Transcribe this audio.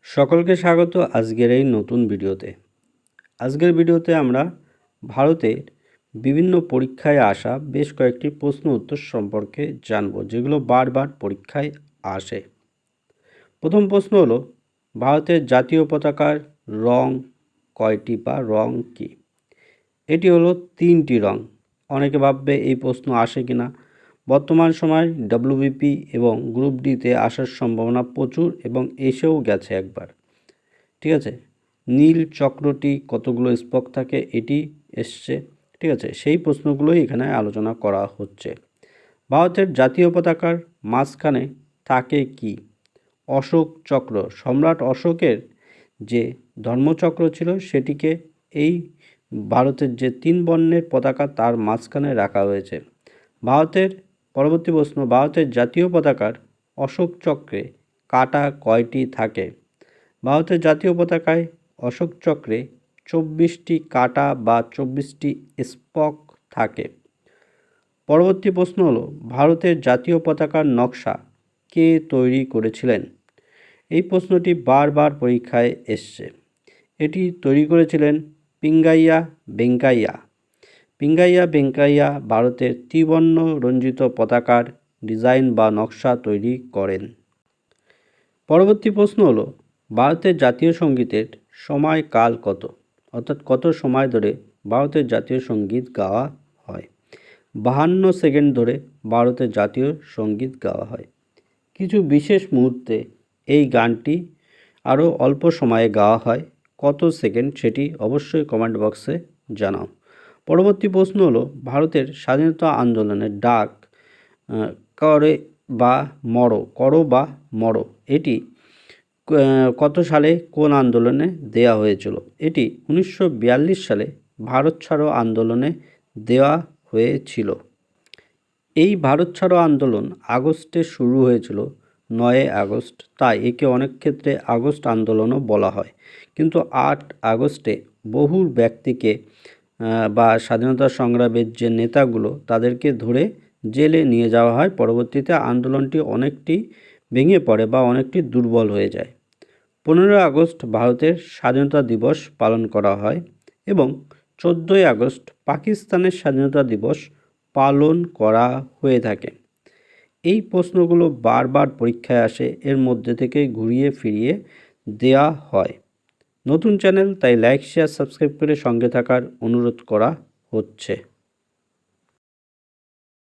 সকলকে স্বাগত আজকের এই নতুন ভিডিওতে। আজকের ভিডিওতে আমরা ভারতের বিভিন্ন পরীক্ষায় আসা বেশ কয়েকটি প্রশ্ন উত্তর সম্পর্কে জানব, যেগুলো বারবার পরীক্ষায় আসে। প্রথম প্রশ্ন হলো, ভারতের জাতীয় পতাকার রং কয়টি বা রং কী? এটি হলো 3টি রং। অনেকে ভাববে এই প্রশ্ন আসে কিনা। বর্তমান সময় ডব্লিউবিপি এবং গ্রুপ ডিতে আসার সম্ভাবনা প্রচুর এবং এসেও গেছে একবার। ঠিক আছে, নীল চক্রটি কতগুলো স্পক থাকে এটি এসছে। ঠিক আছে, সেই প্রশ্নগুলোই এখানে আলোচনা করা হচ্ছে। ভারতের জাতীয় পতাকার মাঝখানে থাকে কি? অশোক চক্র। সম্রাট অশোকের যে ধর্মচক্র ছিল সেটিকে এই ভারতের যে 3 বর্ণের পতাকা তার মাঝখানে রাখা হয়েছে। পরবর্তী প্রশ্ন, ভারতের জাতীয় পতাকার অশোক চক্রে কাঁটা কয়টি থাকে? ভারতের জাতীয় পতাকায় অশোক চক্রে 24টি কাঁটা বা 24টি স্পক থাকে। পরবর্তী প্রশ্ন হলো, ভারতের জাতীয় পতাকার নকশা কে তৈরি করেছিলেন? এই প্রশ্নটি বারবার পরীক্ষায় এসছে। এটি তৈরি করেছিলেন পিঙ্গাইয়া ভেঙ্কাইয়া। পিঙ্গাইয়া ভেঙ্কাইয়া ভারতের ত্রিবর্ণ রঞ্জিত পতাকার ডিজাইন বা নকশা তৈরি করেন। পরবর্তী প্রশ্ন হলো, ভারতের জাতীয় সঙ্গীতের সময়কাল কত? অর্থাৎ কত সময় ধরে ভারতের জাতীয় সঙ্গীত গাওয়া হয়? 52 সেকেন্ড ধরে ভারতের জাতীয় সঙ্গীত গাওয়া হয়। কিছু বিশেষ মুহূর্তে এই গানটি আরও অল্প সময়ে গাওয়া হয়। কত সেকেন্ড সেটি অবশ্যই কমেন্ট বক্সে জানাও। পরবর্তী প্রশ্ন হলো, ভারতের স্বাধীনতা আন্দোলনের ডাক করো বা মরো এটি কত সালে কোন আন্দোলনে দেয়া হয়েছিল? এটি 1942 সালে ভারত ছাড়ো আন্দোলনে দেওয়া হয়েছিল। এই ভারত ছাড়ো আন্দোলন আগস্টে শুরু হয়েছিল, 9 আগস্ট, তাই একে অনেক ক্ষেত্রে আগস্ট আন্দোলনও বলা হয়। কিন্তু 8 আগস্টে বহু ব্যক্তিকে বা স্বাধীনতা সংগ্রামের যে নেতাগুলো তাদেরকে ধরে জেলে নিয়ে যাওয়া হয়। পরবর্তীতে আন্দোলনটি অনেকটি ভেঙে পড়ে বা অনেকটি দুর্বল হয়ে যায়। 15 আগস্ট ভারতের স্বাধীনতা দিবস পালন করা হয় এবং 14 আগস্ট পাকিস্তানের স্বাধীনতা দিবস পালন করা হয়ে থাকে। এই প্রশ্নগুলো বারবার পরীক্ষায় আসে, এর মধ্যে থেকে ঘুরিয়ে ফিরিয়ে দেয়া হয়। নতুন চ্যানেল, তাই লাইক শেয়ার সাবস্ক্রাইব করে সঙ্গে থাকার অনুরোধ করা হচ্ছে।